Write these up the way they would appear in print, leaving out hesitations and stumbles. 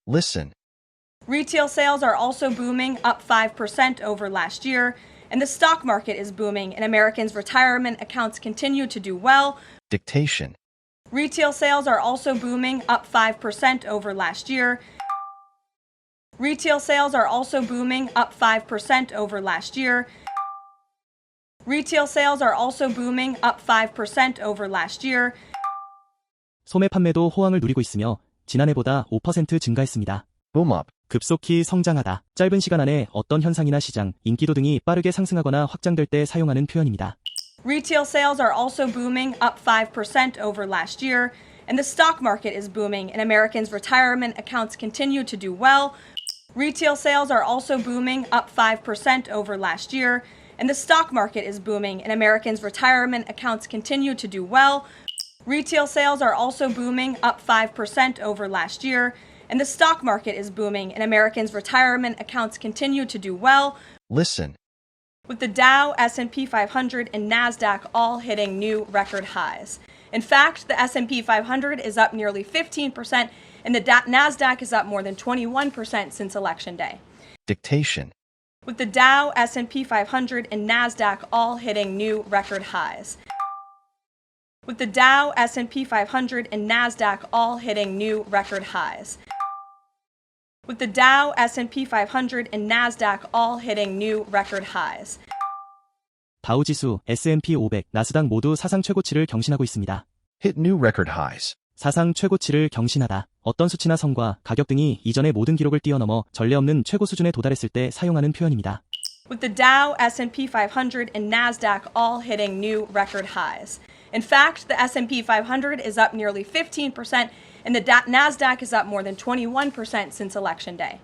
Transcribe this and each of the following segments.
Listen. Retail sales are also booming, up 5% over last year, and the stock market is booming, and Americans' retirement accounts continue to do well. Dictation. Retail sales are also booming, up 5% over last year. Retail sales are also booming, up 5% over last year. Retail sales are also booming, up 5% over last year. 소매 판매도 호황을 누리고 있으며 지난해보다 5% 증가했습니다. Boom up. 급속히 성장하다. 짧은 시간 안에 어떤 현상이나 시장, 인기도 등이 빠르게 상승하거나 확장될 때 사용하는 표현입니다. Retail sales are also booming, up 5% over last year, and the stock market is booming, and Americans' retirement accounts continue to do well. Retail sales are also booming, up 5% over last year, and the stock market is booming, and Americans' retirement accounts continue to do well. Retail sales are also booming, up 5% over last year, and the stock market is booming, and Americans' retirement accounts continue to do well. Listen. With the Dow, S&P 500, and NASDAQ all hitting new record highs. In fact, the S&P 500 is up nearly 15%, and the NASDAQ is up more than 21% since Election Day. Dictation. With the Dow, S&P 500, and NASDAQ all hitting new record highs. With the Dow, S&P 500, and NASDAQ all hitting new record highs. With the Dow, S&P 500, and NASDAQ all hitting new record highs. 다우지수, S&P 500, 나스닥 모두 사상 최고치를 경신하고 있습니다. Hit new record highs. 사상 최고치를 경신하다. 어떤 수치나 성과, 가격 등이 이전의 모든 기록을 뛰어넘어 전례 없는 최고 수준에 도달했을 때 사용하는 표현입니다. With the Dow, S&P 500, and NASDAQ all hitting new record highs. In fact, the S&P 500 is up nearly 15%, and the NASDAQ is up more than 21% since Election Day.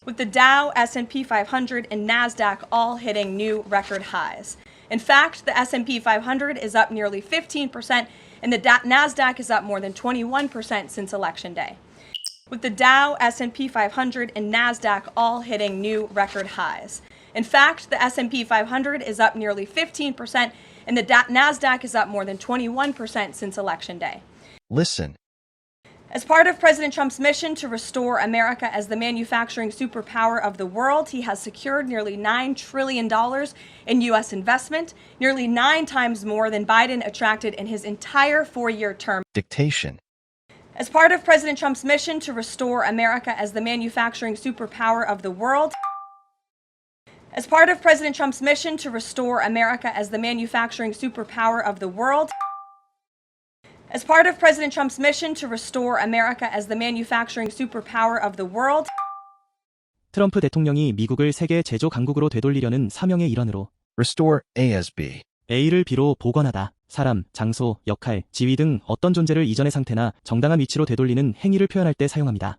With the Dow, S&P 500, and NASDAQ all hitting new record highs. In fact, the S&P 500 is up nearly 15%, and the NASDAQ is up more than 21% since Election Day. With the Dow, S&P 500, and NASDAQ all hitting new record highs. In fact, the S&P 500 is up nearly 15%, and the NASDAQ is up more than 21% since Election Day. Listen. As part of President Trump's mission to restore America as the manufacturing superpower of the world, he has secured nearly $9 trillion in U.S. investment, nearly 9 times more than Biden attracted in his entire 4-year term. Dictation. As part of President Trump's mission to restore America as the manufacturing superpower of the world, as part of President Trump's mission to restore America as the manufacturing superpower of the world, as part of President Trump's mission to restore America as the manufacturing superpower of the world, 트럼프 대통령이 미국을 세계 제조 강국으로 되돌리려는 사명의 일환으로 Restore A as B. A를 B로 복원하다. 사람, 장소, 역할, 지위 등 어떤 존재를 이전의 상태나 정당한 위치로 되돌리는 행위를 표현할 때 사용합니다.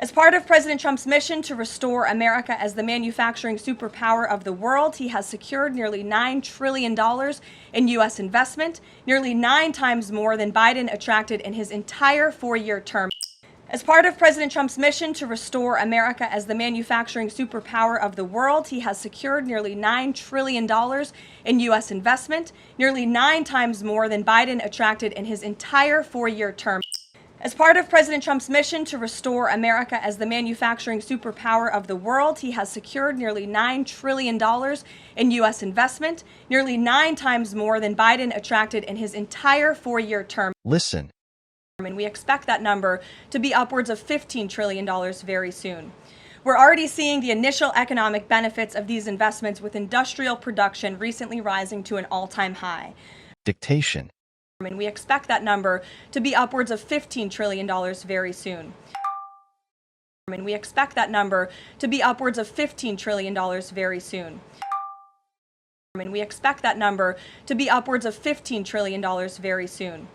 As part of President Trump's mission to restore America as the manufacturing superpower of the world, he has secured nearly $9 trillion in U.S. investment, nearly 9 times more than Biden attracted in his entire 4-year term. As part of President Trump's mission to restore America as the manufacturing superpower of the world, he has secured nearly $9 trillion in U.S. investment, nearly 9 times more than Biden attracted in his entire 4-year term. As part of President Trump's mission to restore America as the manufacturing superpower of the world, he has secured nearly $9 trillion in U.S. investment, nearly 9 times more than Biden attracted in his entire 4-year term. Listen. And we expect that number to be upwards of $15 trillion very soon. We're already seeing the initial economic benefits of these investments, with industrial production recently rising to an all-time high. Dictation. And we expect that number to be upwards of $15 trillion very soon. And we expect that number to be upwards of $15 trillion very soon. And we expect that number to be upwards of $15 trillion very soon.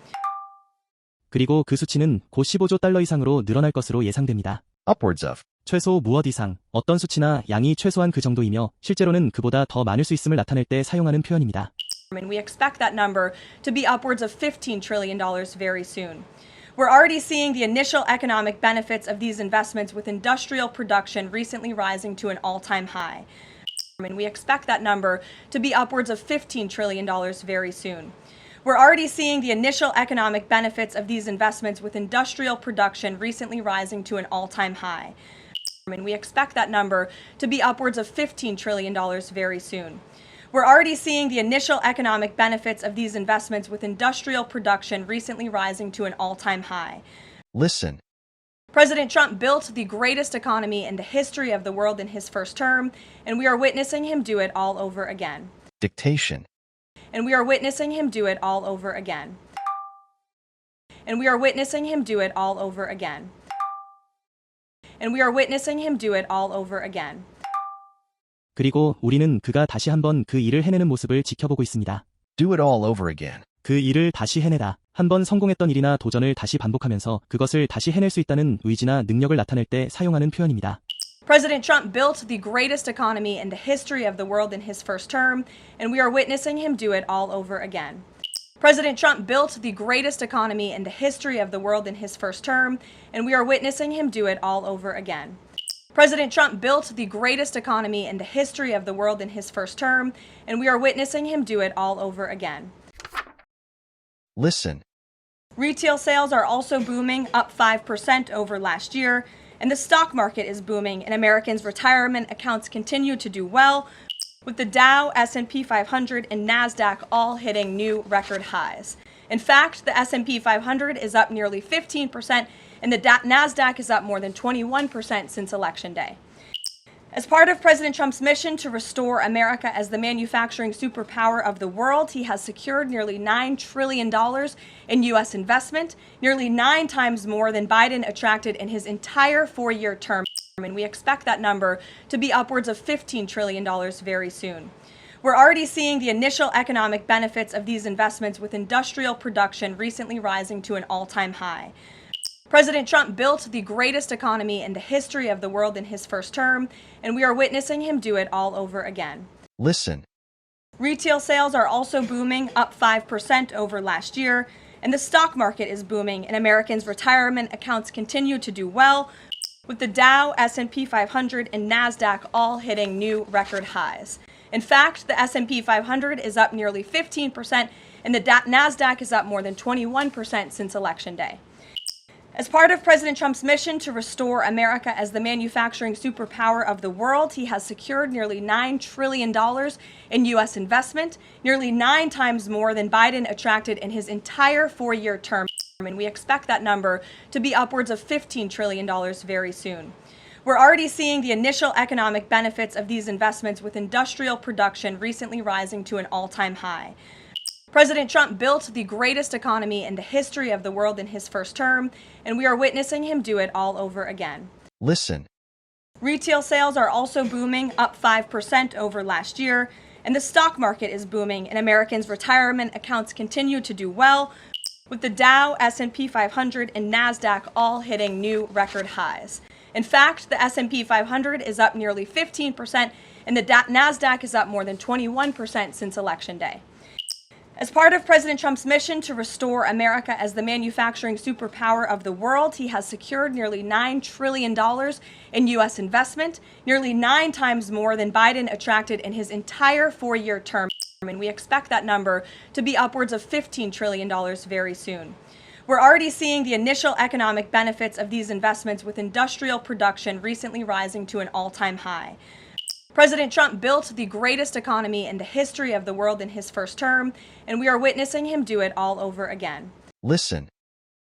그리고 그 수치는 곧 15조 달러 이상으로 늘어날 것으로 예상됩니다. Upwards of. 최소 무엇 이상, 어떤 수치나 양이 최소한 그 정도이며 실제로는 그보다 더 많을 수 있음을 나타낼 때 사용하는 표현입니다. And we expect that number to be upwards of $15 trillion very soon. We're already seeing the initial economic benefits of these investments, with industrial production recently rising to an all-time high. And we expect that number to be upwards of $15 trillion very soon. We're already seeing the initial economic benefits of these investments with industrial production recently rising to an all-time high. And we expect that number to be upwards of $15 trillion very soon. We're already seeing the initial economic benefits of these investments with industrial production recently rising to an all-time high. Listen. President Trump built the greatest economy in the history of the world in his first term, and we are witnessing him do it all over again. Dictation. And we are witnessing him do it all over again. And we are witnessing him do it all over again. And we are witnessing him do it all over again. 그리고 우리는 그가 다시 한번 그 일을 해내는 모습을 지켜보고 있습니다. Do it all over again. 그 일을 다시 해내다. 한번 성공했던 일이나 도전을 다시 반복하면서 그것을 다시 해낼 수 있다는 의지나 능력을 나타낼 때 사용하는 표현입니다. President Trump built the greatest economy in the history of the world in his first term, and we are witnessing him do it all over again. President Trump built the greatest economy in the history of the world in his first term, and we are witnessing him do it all over again. President Trump built the greatest economy in the history of the world in his first term, and we are witnessing him do it all over again. Listen. Retail sales are also booming, up 5% over last year, and the stock market is booming, and Americans' retirement accounts continue to do well, with the Dow, S&P 500, and NASDAQ all hitting new record highs. In fact, the S&P 500 is up nearly 15%, and the NASDAQ is up more than 21% since Election Day. As part of President Trump's mission to restore America as the manufacturing superpower of the world, he has secured nearly $9 trillion in U.S. investment, nearly 9 times more than Biden attracted in his entire 4-year term, and we expect that number to be upwards of $15 trillion very soon. We're already seeing the initial economic benefits of these investments with industrial production recently rising to an all-time high. President Trump built the greatest economy in the history of the world in his first term, and we are witnessing him do it all over again. Listen. Retail sales are also booming, up 5% over last year, and the stock market is booming, and Americans' retirement accounts continue to do well, with the Dow, S&P 500, and NASDAQ all hitting new record highs. In fact, the S&P 500 is up nearly 15%, and the NASDAQ is up more than 21% since Election Day. As part of President Trump's mission to restore America as the manufacturing superpower of the world, he has secured nearly $9 trillion in U.S. investment, nearly 9 times more than Biden attracted in his entire 4-year term, and we expect that number to be upwards of $15 trillion very soon. We're already seeing the initial economic benefits of these investments with industrial production recently rising to an all-time high. President Trump built the greatest economy in the history of the world in his first term, and we are witnessing him do it all over again. Listen. Retail sales are also booming, up 5% over last year, and the stock market is booming, and Americans' retirement accounts continue to do well, with the Dow, S&P 500, and NASDAQ all hitting new record highs. In fact, the S&P 500 is up nearly 15%, and the NASDAQ is up more than 21% since Election Day. As part of President Trump's mission to restore America as the manufacturing superpower of the world, he has secured nearly $9 trillion in U.S. investment, nearly 9 times more than Biden attracted in his entire 4-year term, and we expect that number to be upwards of $15 trillion very soon. We're already seeing the initial economic benefits of these investments with industrial production recently rising to an all-time high. President Trump built the greatest economy in the history of the world in his first term, and we are witnessing him do it all over again. Listen.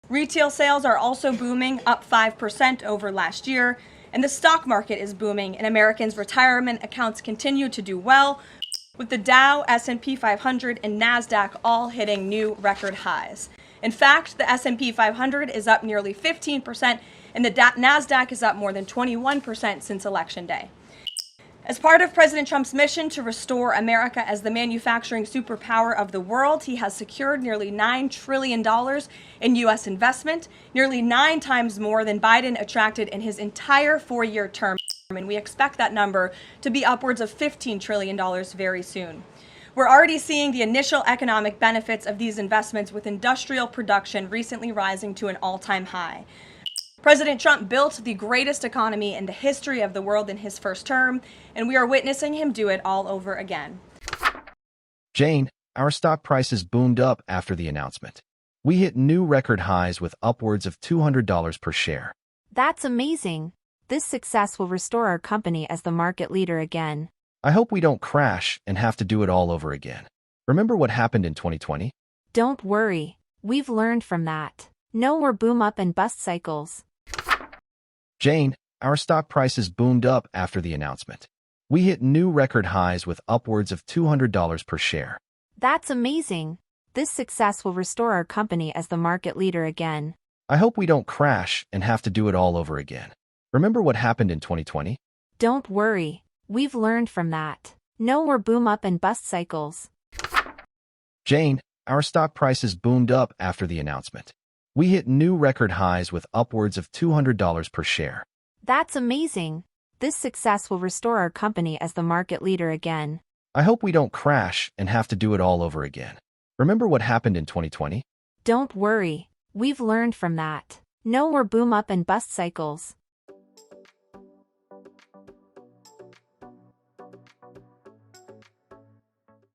Retail sales are also booming, up 5% over last year, and the stock market is booming, and Americans' retirement accounts continue to do well, with the Dow, S&P 500, and NASDAQ all hitting new record highs. In fact, the S&P 500 is up nearly 15%, and the NASDAQ is up more than 21% since Election Day. As part of President Trump's mission to restore America as the manufacturing superpower of the world, he has secured nearly $9 trillion in U.S. investment, nearly 9 times more than Biden attracted in his entire 4-year term, and we expect that number to be upwards of $15 trillion very soon. We're already seeing the initial economic benefits of these investments with industrial production recently rising to an all-time high. President Trump built the greatest economy in the history of the world in his first term, and we are witnessing him do it all over again. Jane. our stock prices boomed up after the announcement. We hit new record highs with upwards of $200 per share. That's amazing. This success will restore our company as the market leader again. I hope we don't crash and have to do it all over again. Remember what happened in 2020? Don't worry. We've learned from that. No more boom up and bust cycles. Jane, our stock prices boomed up after the announcement. We hit new record highs with upwards of $200 per share. That's amazing. This success will restore our company as the market leader again. I hope we don't crash and have to do it all over again. Remember what happened in 2020? Don't worry. We've learned from that. No more boom up and bust cycles. Jane, our stock prices boomed up after the announcement. We hit new record highs with upwards of $200 per share. That's amazing. This success will restore our company as the market leader again. I hope we don't crash and have to do it all over again. Remember what happened in 2020? Don't worry. We've learned from that. No more boom up and bust cycles.